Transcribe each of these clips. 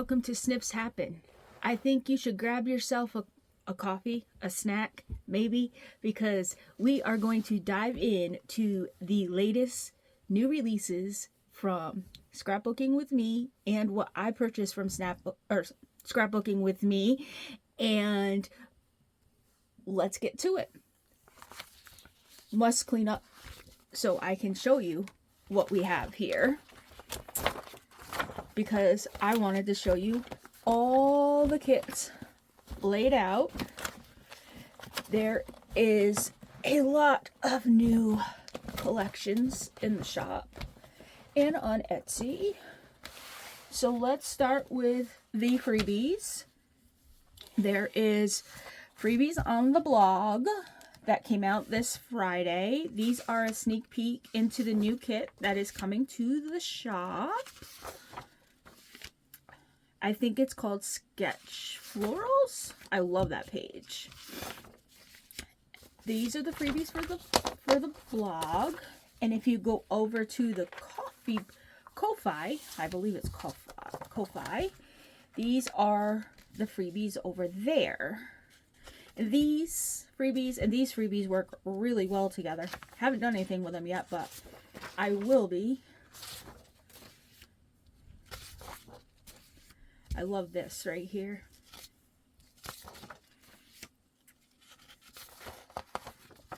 welcome to Snips Happen. I think you should grab yourself a coffee, a snack, maybe, because we are going to dive in to the latest new releases from Scrapbooking With Me and what I purchased from Scrapbooking With Me, and let's get to it. Must clean up so I can show you what we have here, because I wanted to show you all the kits laid out. There is a lot of new collections in the shop and on Etsy. So let's start with the freebies. There is freebies on the blog that came out this Friday. These are a sneak peek into the new kit that is coming to the shop. I think it's called Sketch Florals. I love that page. These are the freebies for the blog. And if you go over to the Ko-Fi, I believe it's Ko-Fi, these are the freebies over there. These freebies and these freebies work really well together. Haven't done anything with them yet, but I will be. I love this right here.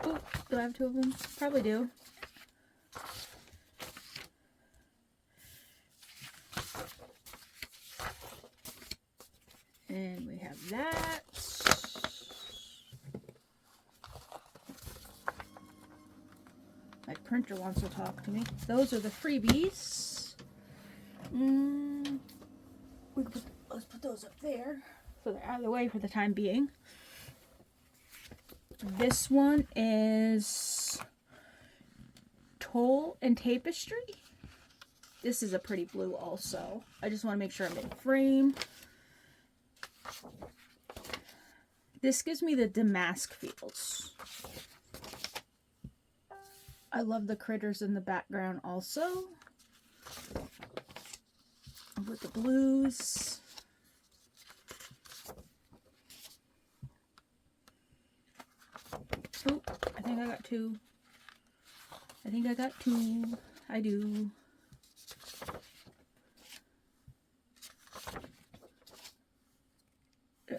Oh, do I have two of them? Probably do. And we have that. My printer wants to talk to me. Those are the freebies. Let's put those up there so they're out of the way for the time being. This one is Toll and Tapestry. This is a pretty blue also. I just want to make sure I'm in frame. This gives me the damask feels. I love the critters in the background also. With the blues. Oh, I think I got two. I do.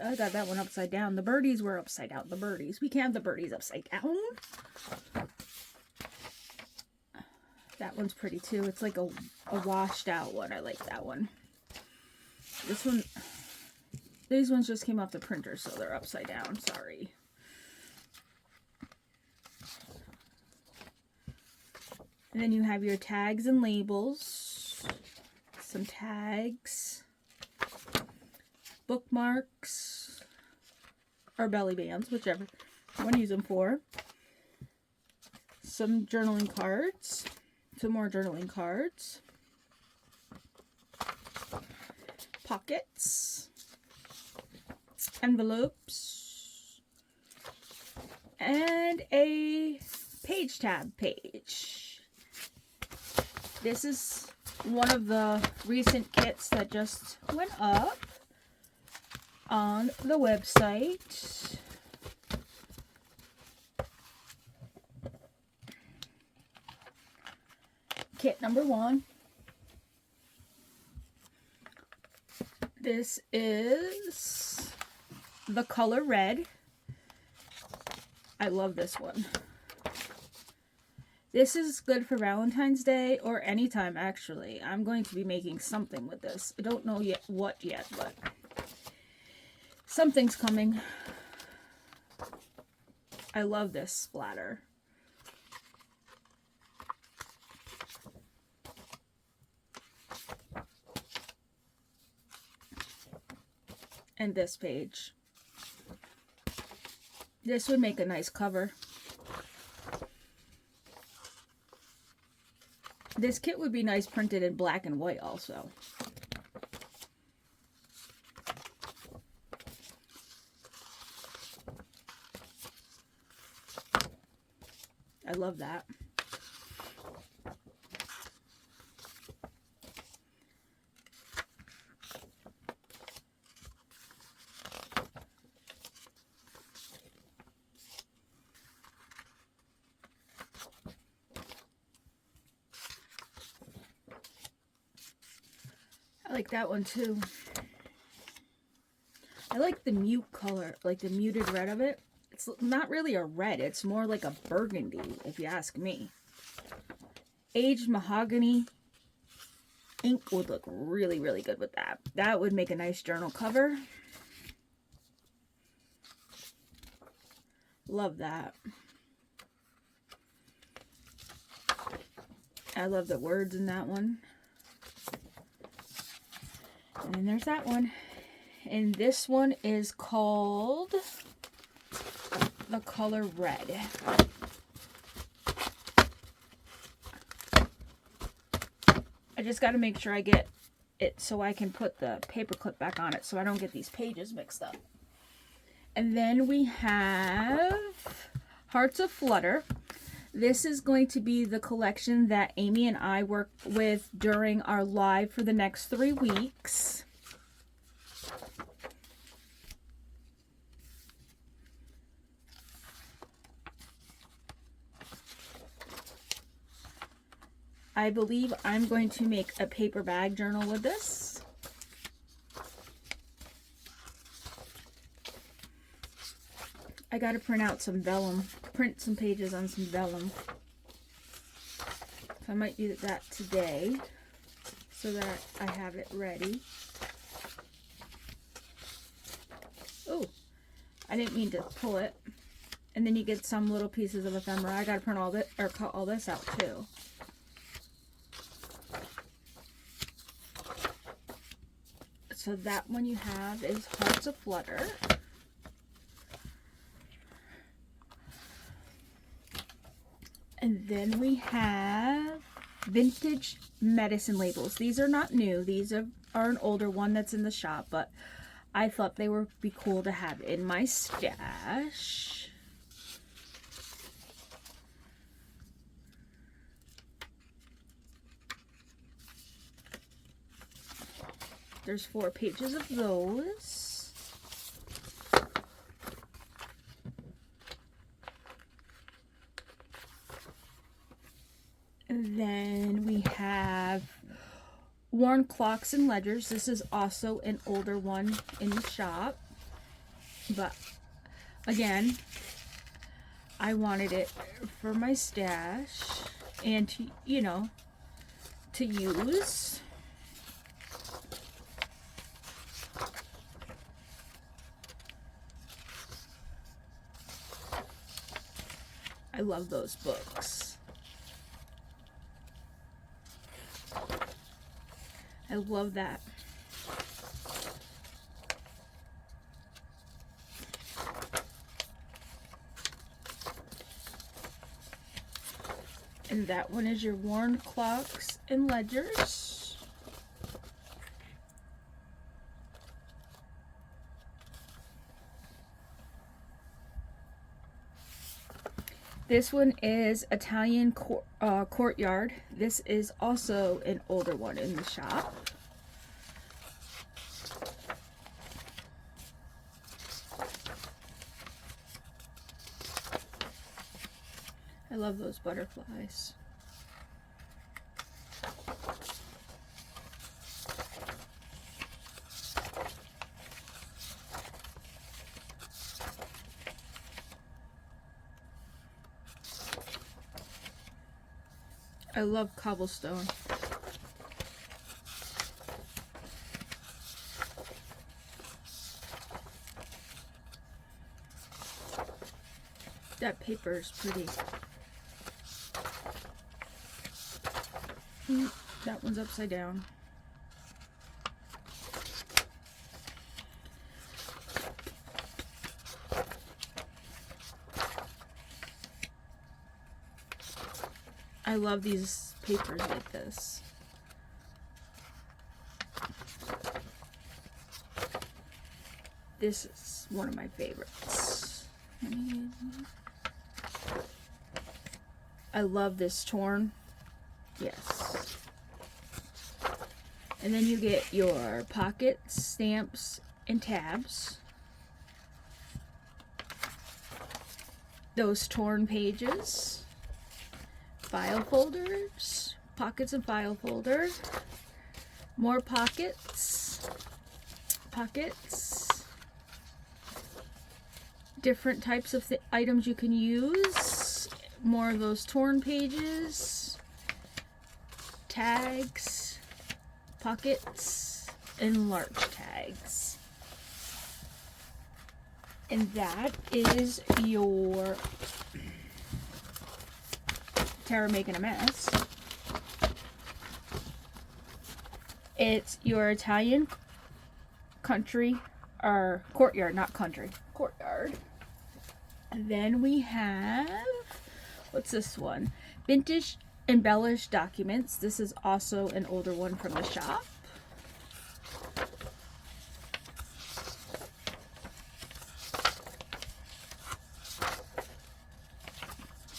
I got that one upside down. The birdies were upside down. The birdies. We can't have the birdies upside down. That one's pretty too. It's like a washed out one. I like that one. This one, these ones just came off the printer, so they're upside down. Sorry. And then you have your tags and labels. Some tags. Bookmarks. Or belly bands, whichever one you use them for. Some journaling cards. Some more journaling cards. Pockets. Envelopes. And a page tab page. This is one of the recent kits that just went up on the website. Kit number 1. This is the color red. I love this one. This is good for Valentine's Day or anytime, actually. I'm going to be making something with this. I don't know yet what yet, but something's coming. I love this splatter. And this page. This would make a nice cover. This kit would be nice printed in black and white also. I love that. I like that one too. I like the mute color, like the muted red of it. It's not really a red, it's more like a burgundy, if you ask me. Aged mahogany ink would look really, really good with that. That would make a nice journal cover. Love that. I love the words in that one. And then there's that one. And this one is called the color red. I just got to make sure I get it so I can put the paper clip back on it so I don't get these pages mixed up. And then we have Hearts of Flutter. This is going to be the collection that Amy and I work with during our live for the next 3 weeks. I believe I'm going to make a paper bag journal with this. I got to print out some vellum, print some pages on some vellum. So I might do that today so that I have it ready. Oh, I didn't mean to pull it. And then you get some little pieces of ephemera. I got to print all this, or cut all this out too. So that one you have is Hearts of Flutter. And then we have Vintage Medicine Labels. These are not new. These are an older one that's in the shop, but I thought they would be cool to have in my stash. There's 4 pages of those. And then we have Worn Clocks and Ledgers. This is also an older one in the shop. But again, I wanted it for my stash and to, you know, to use. I love those books. I love that. And that one is your Worn Clocks and Ledgers. This one is Italian Courtyard. This is also an older one in the shop. I love those butterflies. I love Cobblestone. That paper is pretty. That one's upside down. I love these papers like this. This is one of my favorites. I love this torn. Yes. And then you get your pockets, stamps, and tabs. Those torn pages. File folders, pockets and file folder. More pockets. Different types of items you can use. More of those torn pages. Tags. Pockets. And large tags. And that is your Tara making a mess. It's your Italian country, or courtyard, not country, courtyard. And then we have, what's this one? Vintage embellished documents. This is also an older one from the shop.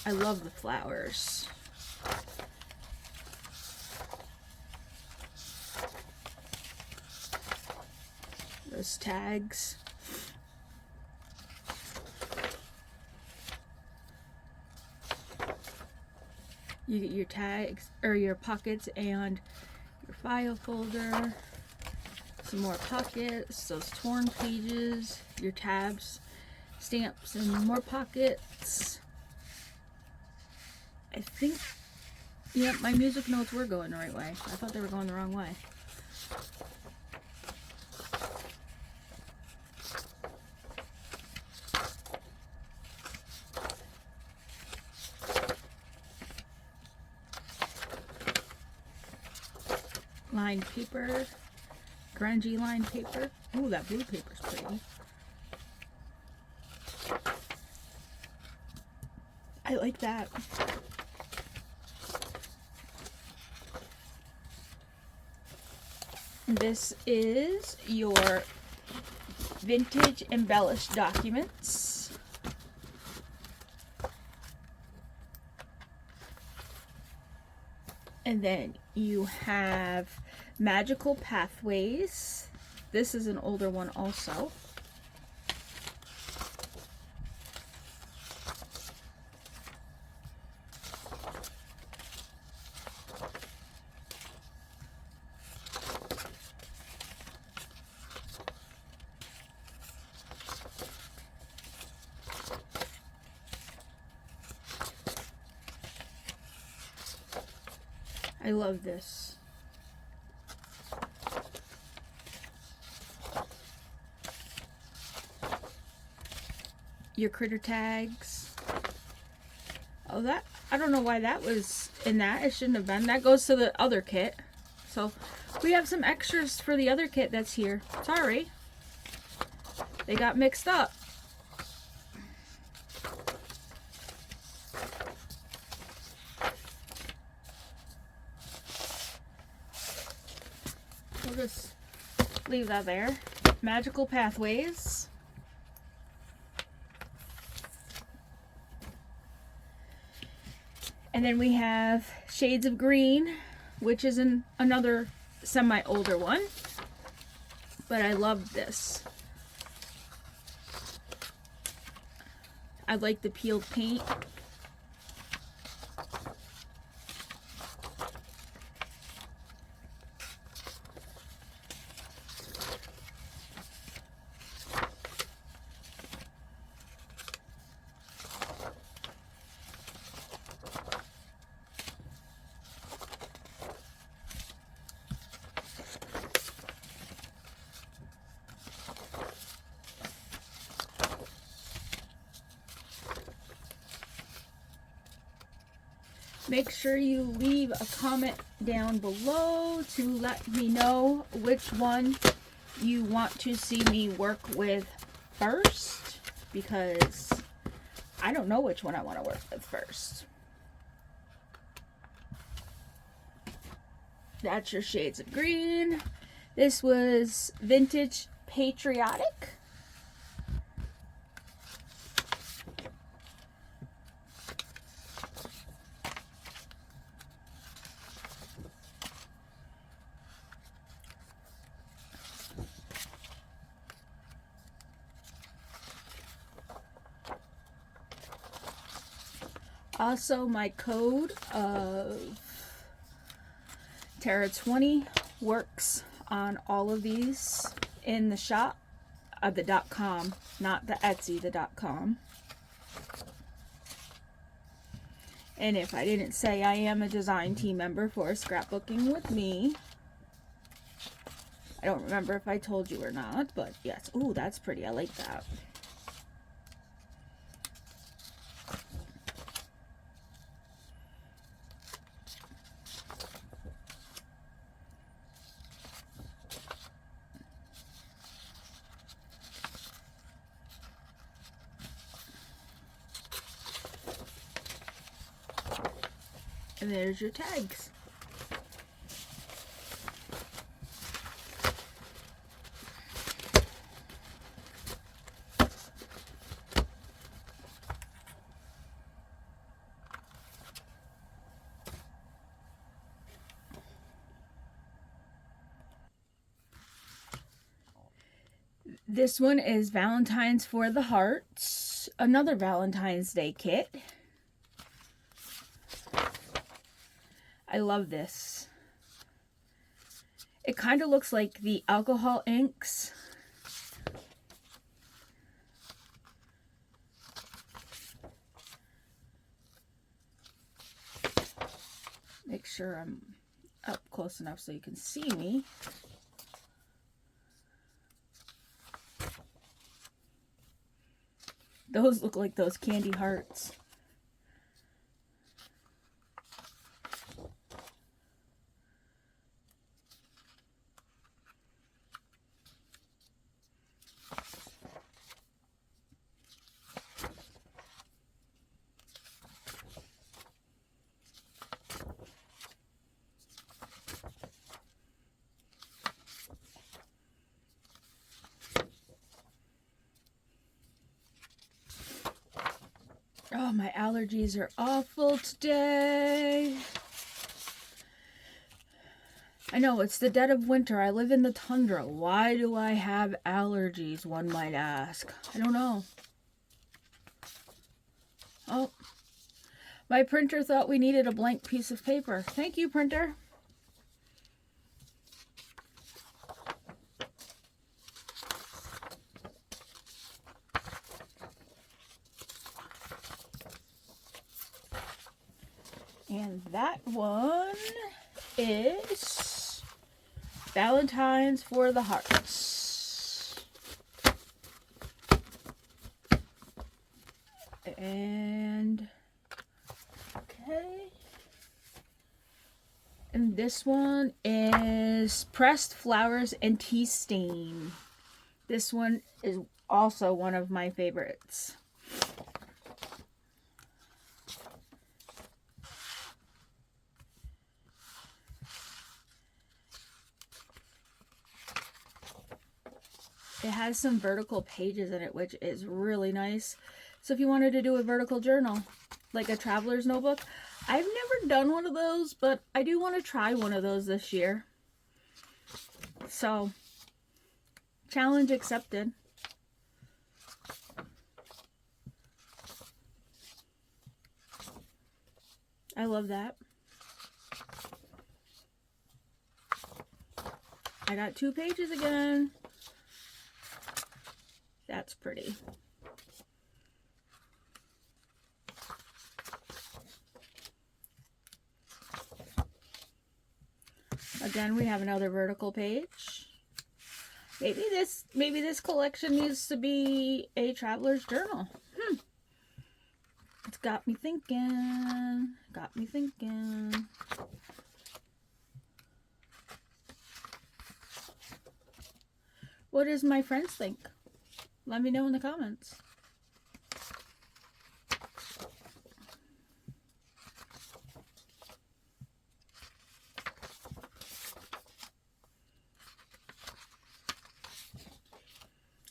I love the flowers. Those tags. You get your tags, or your pockets, and your file folder. Some more pockets, those torn pages, your tabs, stamps, and more pockets. I think, yep, my music notes were going the right way. I thought they were going the wrong way. Lined paper, grungy lined paper. Ooh, that blue paper's pretty. I like that. This is your vintage embellished documents. And then you have magical pathways. This is an older one also. I love this. Your critter tags. Oh, that, I don't know why that was in that. It shouldn't have been. That goes to the other kit. So we have some extras for the other kit that's here. Sorry. They got mixed up. We'll just leave that there. Magical pathways. And then we have Shades of Green, which is another semi-older one. But I love this. I like the peeled paint. Make sure you leave a comment down below to let me know which one you want to see me work with first, because I don't know which one I want to work with first. That's your Shades of Green. This was Vintage Patriotic. Also, my code of Tara 20 works on all of these in the shop, the .com, not the Etsy, the .com. And if I didn't say, I am a design team member for Scrapbooking With Me. I don't remember if I told you or not, but yes. Ooh, that's pretty. I like that. And there's your tags. This one is Valentine's for the Hearts, another Valentine's Day kit. I love this. It kind of looks like the alcohol inks. Make sure I'm up close enough so you can see me. Those look like those candy hearts. Oh, my allergies are awful today. I know, it's the dead of winter. I live in the tundra. Why do I have allergies, one might ask? I don't know. Oh, my printer thought we needed a blank piece of paper. Thank you, printer. And that one is Valentine's for the Hearts. And okay. And this one is Pressed Flowers and Tea Stain. This one is also one of my favorites. It has some vertical pages in it, which is really nice. So if you wanted to do a vertical journal, like a traveler's notebook, I've never done one of those, but I do want to try one of those this year. So, challenge accepted. I love that. I got 2 pages again. That's pretty. Again, we have another vertical page. Maybe this collection needs to be a traveler's journal. It's got me thinking. Got me thinking. What does my friends think? Let me know in the comments.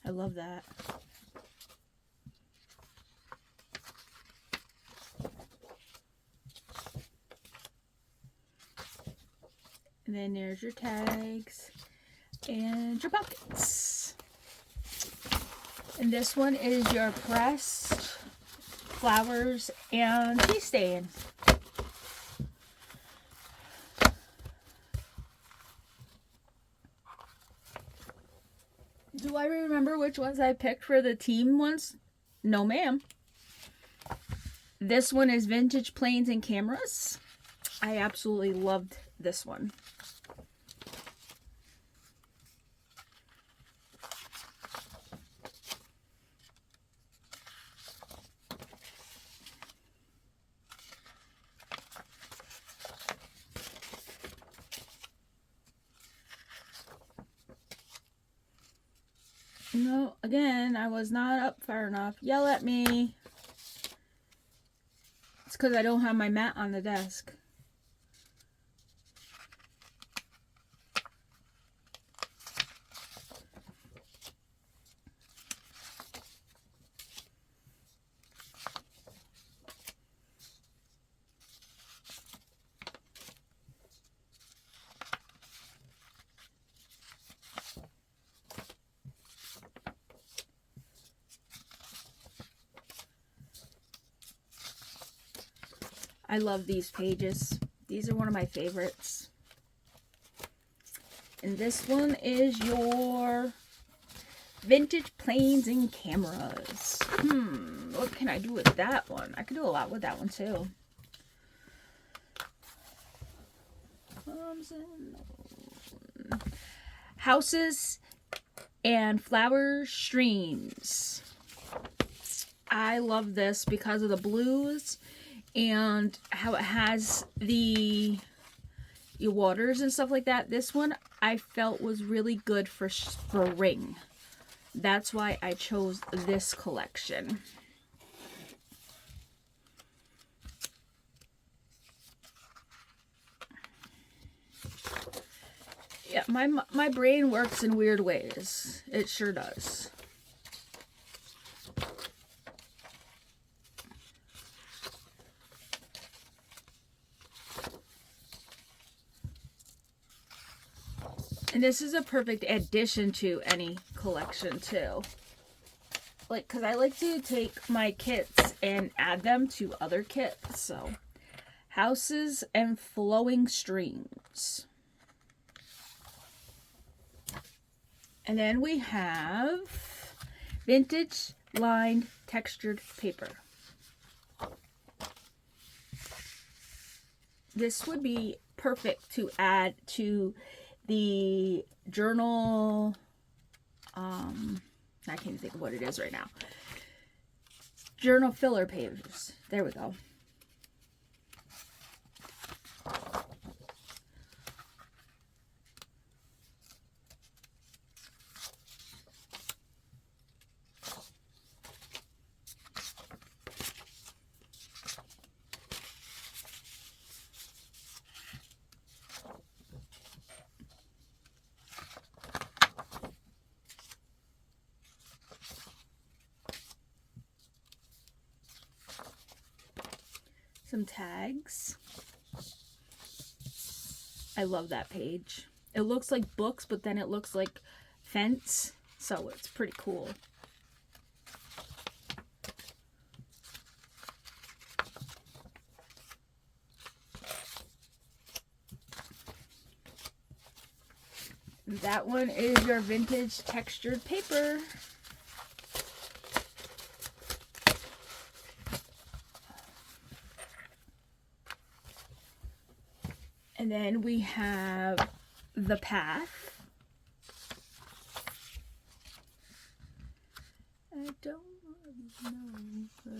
I love that. And then there's your tags and your pockets. And this one is your Pressed Flowers and Tea Stain. Do I remember which ones I picked for the team ones? No, ma'am. This one is Vintage Planes and Cameras. I absolutely loved this one. No, again, I was not up far enough. Yell at me. It's because I don't have my mat on the desk. I love these pages. These are one of my favorites. And this one is your Vintage Planes and Cameras. What can I do with that one? I could do a lot with that one too. Houses and flower streams. I love this because of the blues and how it has the waters and stuff like that. This one I felt was really good for spring. That's why I chose this collection. Yeah, my brain works in weird ways. It sure does. And this is a perfect addition to any collection too. Like, because I like to take my kits and add them to other kits. So, houses and flowing streams. And then we have vintage lined textured paper. This would be perfect to add to the journal, I can't even think of what it is right now. Journal filler pages. There we go. Some tags. I love that page. It looks like books, but then it looks like fence, so it's pretty cool. That one is your vintage textured paper. And then we have the path. I don't know.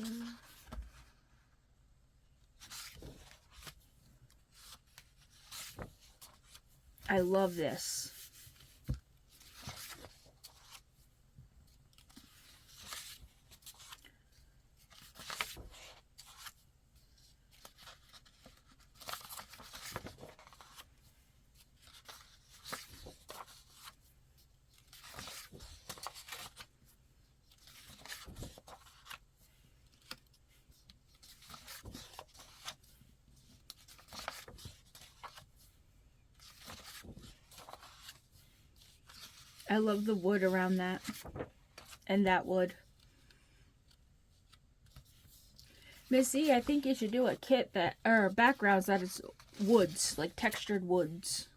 I love this. I love the wood around that and that wood. Missy, I think you should do a kit that, or backgrounds that is woods, like textured woods.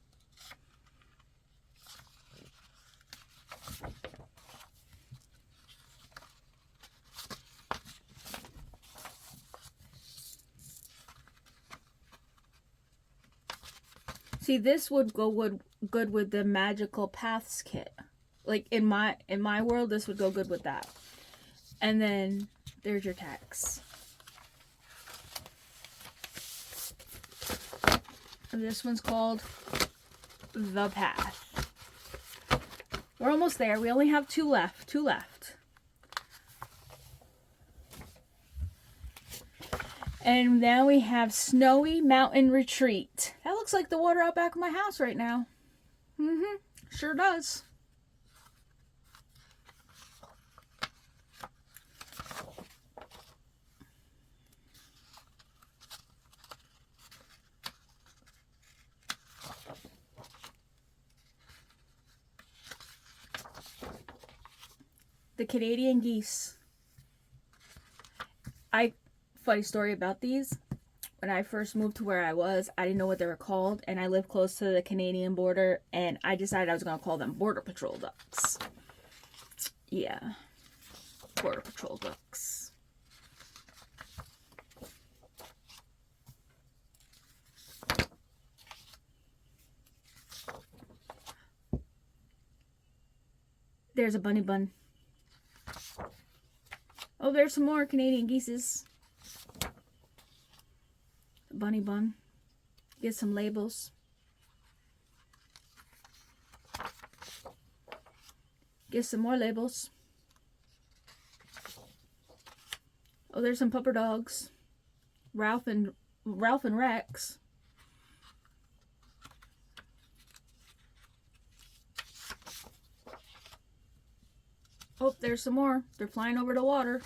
See, this would go good with the Magical Paths kit. Like in my world, this would go good with that. And then there's your tags. And this one's called The Path. We're almost there. We only have two left. And now we have Snowy Mountain Retreat. That looks like the water out back of my house right now. Sure does. The Canadian geese. Funny story about these. When I first moved to where I was, I didn't know what they were called, and I live close to the Canadian border, and I decided I was going to call them Border Patrol ducks. Yeah. Border Patrol ducks. There's a bunny bun. Oh, there's some more Canadian geeses. Bunny bun. Get some labels. Get some more labels. Oh, there's some pupper dogs. Ralph and Rex. Oh, there's some more. They're flying over the water.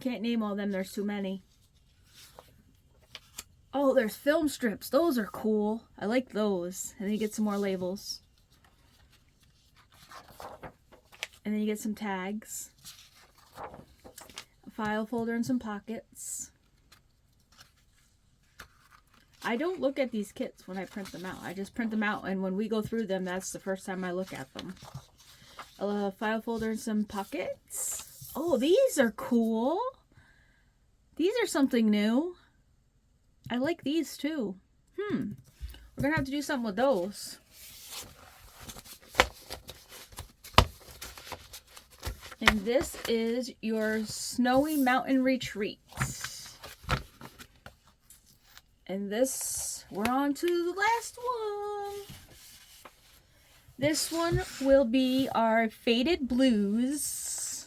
Can't name all of them. There's too many. Oh, there's film strips. Those are cool. I like those. And then you get some more labels. And then you get some tags. A file folder and some pockets. I don't look at these kits when I print them out. I just print them out, and when we go through them, that's the first time I look at them. A file folder and some pockets. Oh, these are cool. These are something new. I like these too. We're gonna have to do something with those. And this is your Snowy Mountain Retreat. And this, we're on to the last one. This one will be our Faded Blues.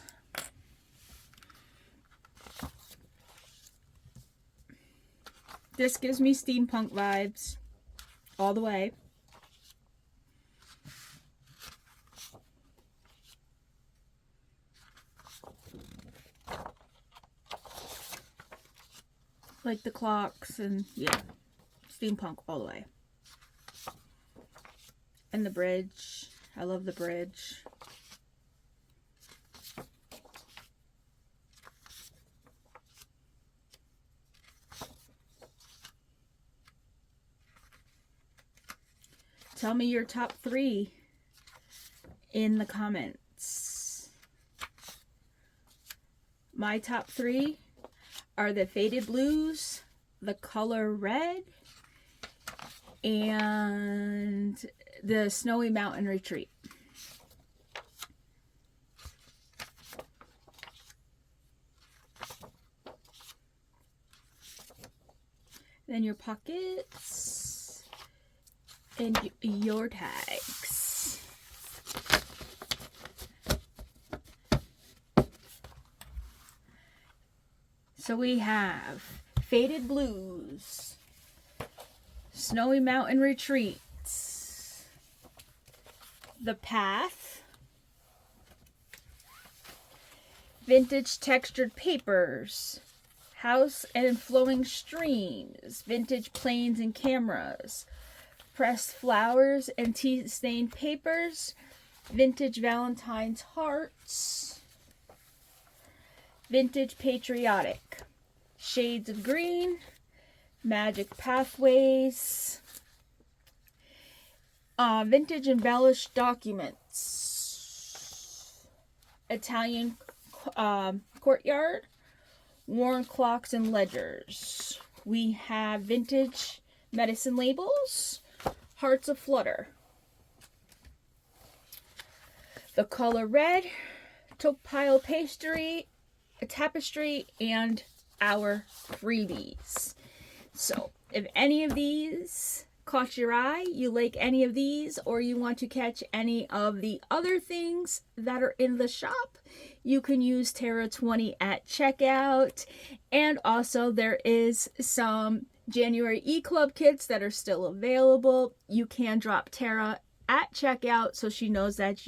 This gives me steampunk vibes all the way. Like the clocks and yeah, steampunk all the way. And the bridge. I love the bridge. Tell me your top 3 in the comments. My top 3 are the Faded Blues, the color red, and the Snowy Mountain Retreat. Then your pockets and your tags. So we have Faded Blues, Snowy Mountain Retreat, The Path, Vintage Textured Papers, House and Flowing Streams, Vintage Planes and Cameras, Pressed Flowers and Tea-Stained Papers, Vintage Valentine's Hearts, Vintage Patriotic, Shades of Green, Magic Pathways, Vintage Embellished Documents, Italian Courtyard, Worn Clocks and Ledgers. We have Vintage medicine labels, Hearts of Flutter. The color red, Topile pastry, a tapestry, and our freebies. So if any of these caught your eye, you like any of these, or you want to catch any of the other things that are in the shop, you can use Tara20 at checkout. And also there is some January E-Club kits that are still available. You can drop Tara at checkout so she knows that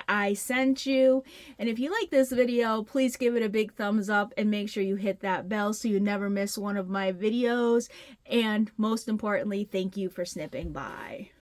I sent you. And if you like this video, please give it a big thumbs up and make sure you hit that bell so you never miss one of my videos. And most importantly, thank you for snipping by.